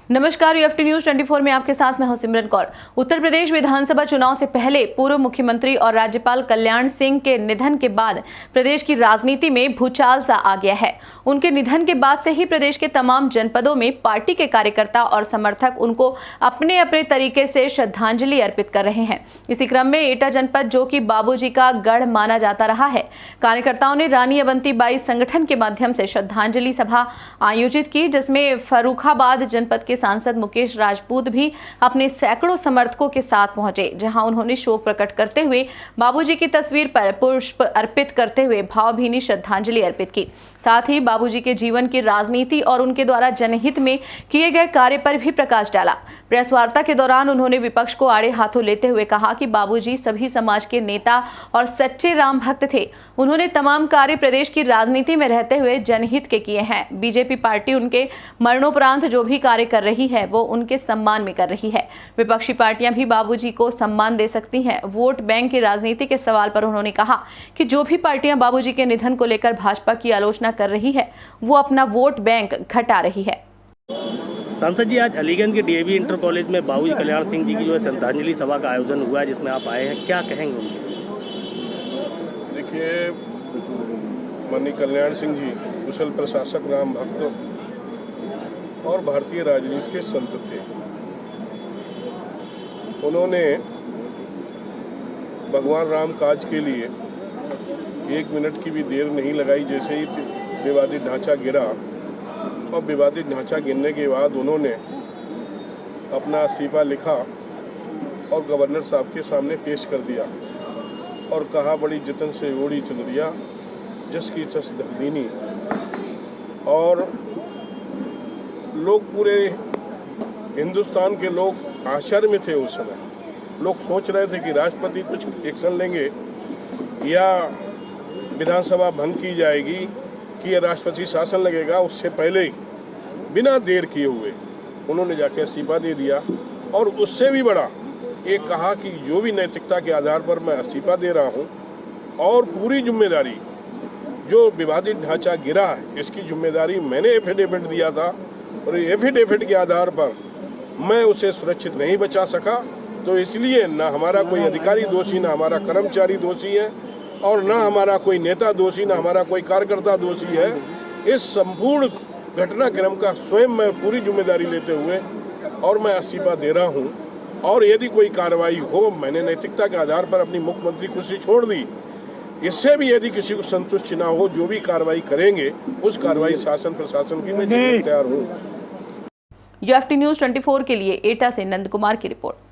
नमस्कार, UFT news 24 में आपके साथ मैं हूं सिमरन कौर। उत्तर प्रदेश विधानसभा चुनाव से पहले पूर्व मुख्यमंत्री और राज्यपाल कल्याण सिंह के निधन के बाद प्रदेश की राजनीति में भूचाल सा आ गया है। उनके निधन के बाद से ही प्रदेश के तमाम जनपदों में पार्टी के कार्यकर्ता और समर्थक उनको अपने अपने तरीके से श्रद्धांजलि अर्पित कर रहे हैं। इसी क्रम में एटा जनपद, जो कि बाबूजी का गढ़ माना जाता रहा है, कार्यकर्ताओं ने रानी अवंतीबाई संगठन के माध्यम से श्रद्धांजलि सभा आयोजित की, जिसमें फर्रुखाबाद जनपद के सांसद मुकेश राजपूत भी अपने सैकड़ों समर्थकों के साथ पहुंचे, जहां उन्होंने शोक प्रकट करते हुए बाबूजी की तस्वीर पर पुष्प अर्पित करते हुए भावभीनी श्रद्धांजलि अर्पित की। साथ ही बाबूजी के जीवन की राजनीति और उनके द्वारा जनहित में किए गए कार्य पर भी प्रकाश डाला। प्रेस वार्ता के दौरान उन्होंने विपक्ष को आड़े हाथों लेते हुए कहा कि बाबूजी सभी समाज के नेता और सच्चे राम भक्त थे। उन्होंने तमाम कार्य प्रदेश की राजनीति में रहते हुए जनहित के किए हैं। बीजेपी पार्टी उनके मरणोपरांत जो भी कार्य कर रही है वो उनके सम्मान में कर रही है। विपक्षी पार्टियां भी बाबूजी को सम्मान दे सकती हैं। वोट बैंक की राजनीति के सवाल पर उन्होंने कहा कि जो भी पार्टियां बाबूजी के निधन को लेकर भाजपा की आलोचना कर रही है वो अपना वोट बैंक घटा रही है। सांसद जी, आज अलीगंज के डीएवी इंटर कॉलेज में बाबूजी कल्याण सिंह जी की जो है श्रद्धांजलि सभा का आयोजन हुआ है, जिसमें आप आए हैं, क्या कहेंगे उनके? देखिए, माननीय कल्याण सिंह जी कुशल प्रशासक, राम भक्त और भारतीय राजनीति के संत थे। उन्होंने भगवान राम काज के लिए 1 मिनट की भी देर नहीं लगाई। जैसे ही विवादित ढांचा गिरा और विवादित ढांचा गिरने के बाद उन्होंने अपना इस्तीफा लिखा और गवर्नर साहब के सामने पेश कर दिया और कहा, बड़ी जतन से ओढ़ी चुनरिया जिसकी चस दीनी। और लोग, पूरे हिंदुस्तान के लोग आश्चर्य में थे। उस समय लोग सोच रहे थे कि राष्ट्रपति कुछ एक्शन लेंगे या विधानसभा भंग की जाएगी कि या राष्ट्रपति शासन लगेगा। उससे पहले ही बिना देर किए हुए उन्होंने जाके इस्तीफा दे दिया। और उससे भी बड़ा ये कहा कि जो भी नैतिकता के आधार पर मैं इस्तीफा दे रहा हूँ और पूरी जिम्मेदारी, जो विवादित ढांचा गिरा है इसकी जिम्मेदारी मैंने एफिडेविट दिया था और एफिडेविट के आधार पर मैं उसे सुरक्षित नहीं बचा सका। तो इसलिए ना हमारा कोई अधिकारी दोषी, ना हमारा कर्मचारी दोषी है और ना हमारा कोई नेता दोषी, ना हमारा कोई कार्यकर्ता दोषी है। इस संपूर्ण घटनाक्रम का स्वयं मैं पूरी जिम्मेदारी लेते हुए और मैं इस्तीफा दे रहा हूं। और यदि कोई कार्रवाई हो, मैंने नैतिकता के आधार पर अपनी मुख्यमंत्री कुर्सी छोड़ दी। इससे भी यदि किसी को संतुष्टि ना हो, जो भी कार्रवाई करेंगे उस कार्रवाई शासन प्रशासन की मैं तैयार हूँ। यूएफटी न्यूज 24 के लिए एटा से नंद कुमार की रिपोर्ट।